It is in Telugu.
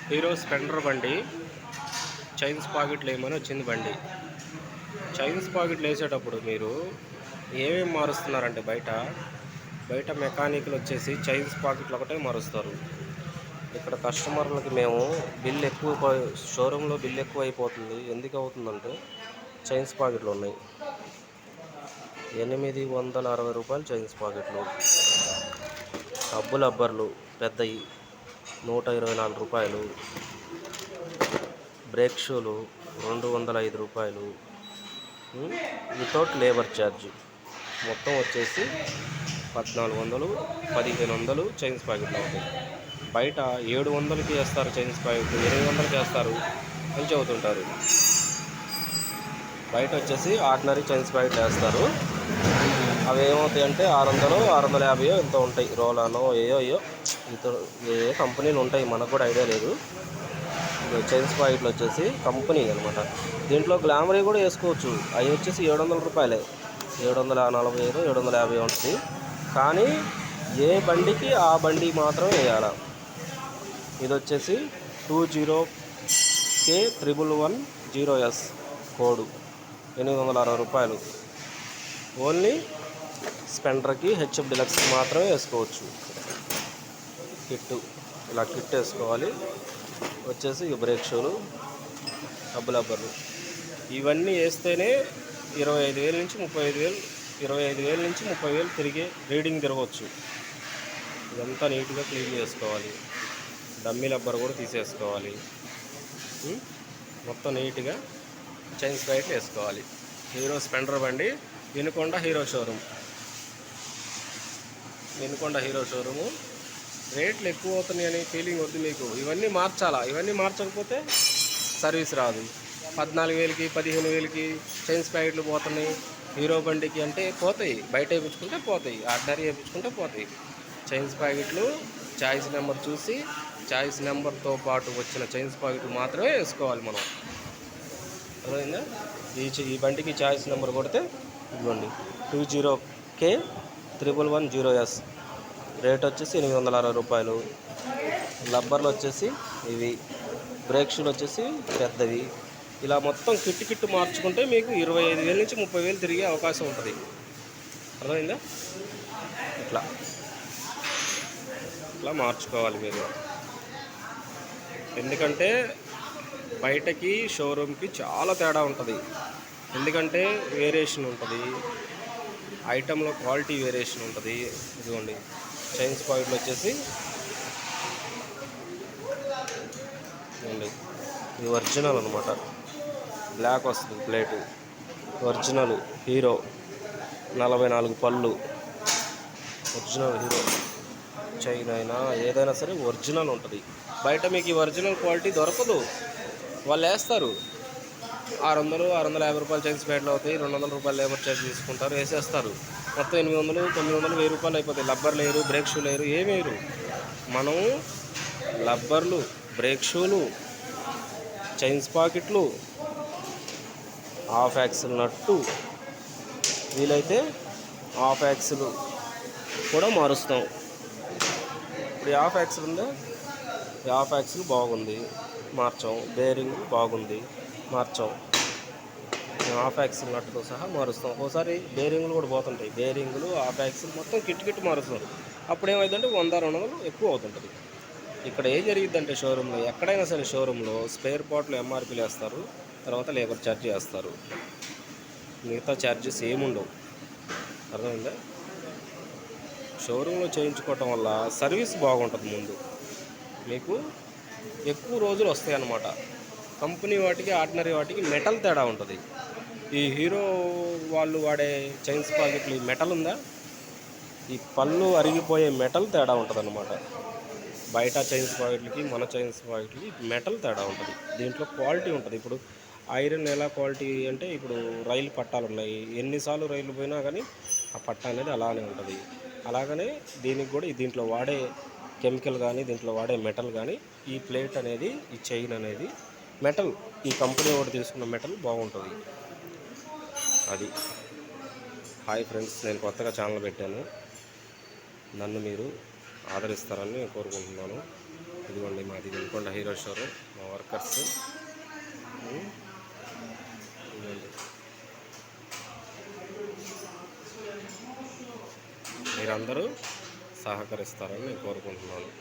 హీరో స్ప్లెండర్ బండి చైన్స్ పాకెట్లు వేయమని వచ్చింది బండి. చైన్స్ పాకెట్లు వేసేటప్పుడు మీరు ఏమేమి మారుస్తున్నారంటే బయట మెకానిక్లు వచ్చేసి చైన్స్ పాకెట్లు ఒకటే మారుస్తారు. ఇక్కడ కస్టమర్లకి మేము బిల్ ఎక్కువ, షోరూంలో బిల్ ఎక్కువ అయిపోతుంది. ఎందుకు అవుతుందంటే చైన్స్ పాకెట్లు ఉన్నాయి. 860 రూపాయలు చైన్స్ పాకెట్లు. టబ్బు రబ్బర్లు పెద్దవి 124 రూపాయలు. బ్రేక్ షూలు 205 రూపాయలు వితౌట్ లేబర్ ఛార్జ్. మొత్తం వచ్చేసి 1400, 1500 చైన్స్ ప్యాకెట్లు అవుతాయి. బయట 700కి వేస్తారు చైన్స్ ప్యాకెట్లు, 800కి వేస్తారు అని చెబుతుంటారు. బయట వచ్చేసి ఆర్డినరీ చైన్స్ ప్యాకెట్లు వేస్తారు. అవి ఏమవుతాయి అంటే 600, 650 ఇంత ఉంటాయి. రోలానో ఏయో ఇంత ఏ కంపెనీలు ఉంటాయి, మనకు కూడా ఐడియా లేదు. చైన్స్ ప్యాకెట్లు వచ్చేసి కంపెనీ అనమాట. దీంట్లో గ్లామరీ కూడా వేసుకోవచ్చు. అవి వచ్చేసి 700 రూపాయలే, 745, 750 ఉంటుంది. కానీ ఏ బండికి ఆ బండి మాత్రమే వేయాలి. ఇది వచ్చేసి 20K11110S కోడు 860 రూపాయలు. ఓన్లీ స్ప్లెండర్కి, హెచ్ఎఫ్ డిలక్స్కి మాత్రమే వేసుకోవచ్చు. కిట్టు ఇలా కిట్ వేసుకోవాలి. వచ్చేసి బ్రేక్ షూలు, టబ్బు రబ్బర్లు ఇవన్నీ వేస్తేనే 25,000 నుంచి 35,000, 25,000 నుంచి 30,000 తిరిగే రీడింగ్ తిరగవచ్చు. ఇదంతా నీట్గా క్లీన్ చేసుకోవాలి. డమ్మీ రబ్బర్ కూడా తీసేసుకోవాలి. మొత్తం నీట్గా చైన్స్ ప్యాకెట్లు వేసుకోవాలి. హీరో స్ప్లెండర్ బండి, వినుకొండ హీరో షోరూము. రేట్లు ఎక్కువ అవుతున్నాయని ఫీలింగ్ వద్దు మీకు. ఇవన్నీ మార్చాలా. ఇవన్నీ మార్చకపోతే సర్వీస్ రాదు. 14,000కి, 15,000కి చైన్స్ ప్యాకెట్లు పోతున్నాయి హీరో బండికి అంటే పోతాయి. బయట వేయించుకుంటే పోతాయి, ఆర్డినరీ వేయించుకుంటే పోతాయి. చైన్స్ ప్యాకెట్లు చాయిస్ నెంబర్ చూసి, చాయిస్ నెంబర్తో పాటు వచ్చిన చైన్స్ ప్యాకెట్లు మాత్రమే వేసుకోవాలి మనం. అర్థమైందా? ఈ బండికి చాయిస్ నెంబర్ కొడితే ఇదిగోండి 20K11110S. రేట్ వచ్చేసి 860 రూపాయలు. రబ్బర్లు వచ్చేసి ఇవి, బ్రేక్ షూలు వచ్చేసి పెద్దవి. ఇలా మొత్తం కిట్టు మార్చుకుంటే మీకు 25,000 నుంచి 30,000 తిరిగే అవకాశం ఉంటుంది. అర్థమైందా? ఇట్లా మార్చుకోవాలి మీరు. ఎందుకంటే బయటకి షోరూమ్కి చాలా తేడా ఉంటుంది. ఎందుకంటే వేరియేషన్ ఉంటుంది, ఐటెంలో క్వాలిటీ వేరియేషన్ ఉంటుంది. ఇదిగోండి చైన్స్ పాకెట్లు వచ్చేసి ఇది ఒరిజినల్ అనమాట. బ్లాక్ వస్తుంది ప్లేటు. ఒరిజినల్ హీరో 44 పళ్ళు. ఒరిజినల్ హీరో చైన్ అయినా ఏదైనా సరే ఒరిజినల్ ఉంటుంది. బయట మీకు ఈ ఒరిజినల్ క్వాలిటీ దొరకదు. వాళ్ళు వేస్తారు 600, 650 రూపాయలు చైన్స్ ప్యాకెట్లు అవుతాయి. 200 రూపాయలు లేబర్ ఛార్జ్ తీసుకుంటారు, వేసేస్తారు. మొత్తం 800, 900, 1000 రూపాయలు అయిపోతాయి. రబ్బర్లు వేయరు, బ్రేక్ షూలు వేయరు, ఏమి వేయరు. మనం రబ్బర్లు, బ్రేక్ షూలు, చైన్స్ పాకెట్లు, హాఫ్ యాక్సిల్ నట్టు, వీలైతే హాఫ్ యాక్సిల్ కూడా మారుస్తాం. ఇప్పుడు హాఫ్ యాక్సిల్ ఉందా, హాఫ్ యాక్సిల్ బాగుంది మార్చాం, బేరింగ్ బాగుంది మార్చాం. హాఫ్ యాక్సిల్ నట్టుతో సహా మారుస్తాం. ఒక్కోసారి బేరింగ్లు కూడా పోతుంటాయి. బేరింగ్లు, హాఫ్ యాక్సిల్ మొత్తం కిట్టు మారుస్తాం. అప్పుడు ఏమైందంటే 100, 200 ఎక్కువ అవుతుంటుంది. ఇక్కడ ఏం జరిగిద్దంటే షోరూంలో, ఎక్కడైనా సరే షోరూంలో స్పేర్ పార్ట్లు ఎంఆర్పీలు వేస్తారు, తర్వాత లేబర్ ఛార్జ్ వేస్తారు. మిగతా ఛార్జెస్ ఏముండవు. అర్థమైందా? షోరూంలో చేయించుకోవటం వల్ల సర్వీస్ బాగుంటుంది. ముందు మీకు ఎక్కువ రోజులు వస్తాయి అన్నమాట. కంపెనీ వాటికి, ఆర్డినరీ వాటికి మెటల్ తేడా ఉంటుంది. ఈ హీరో వాళ్ళు వాడే చైన్స్ పాకెట్లు మెటల్ ఉందా, ఈ పళ్ళు అరిగిపోయే మెటల్ తేడా ఉంటుంది అన్నమాట. బయట చైన్స్ పాకెట్లకి, మన చైన్స్ పాకెట్లకి మెటల్ తేడా ఉంటుంది. దీంట్లో క్వాలిటీ ఉంటుంది. ఇప్పుడు ఐరన్ ఎలా క్వాలిటీ అంటే, ఇప్పుడు రైలు పట్టాలు ఉన్నాయి, ఎన్నిసార్లు రైలు పోయినా కానీ ఆ పట్ట అనేది అలానే ఉంటుంది. అలాగనే దీనికి కూడా దీంట్లో వాడే కెమికల్ కానీ, దీంట్లో వాడే మెటల్ కానీ, ఈ ప్లేట్ అనేది, ఈ చైన్ అనేది మెటల్, ఈ కంపెనీ ఒకటి తీసుకున్న మెటల్ బాగుంటుంది. అది. హాయ్ ఫ్రెండ్స్, నేను కొత్తగా ఛానల్ పెట్టాను. నన్ను మీరు ఆదరిస్తారని కోరుకుంటున్నాను. ఇదిగోండి మాది వినుకొండ హీరో షోరూమ్, మా వర్కర్స్. ఇదిగోండి, మీరందరూ సహకరిస్తారని నేను కోరుకుంటున్నాను.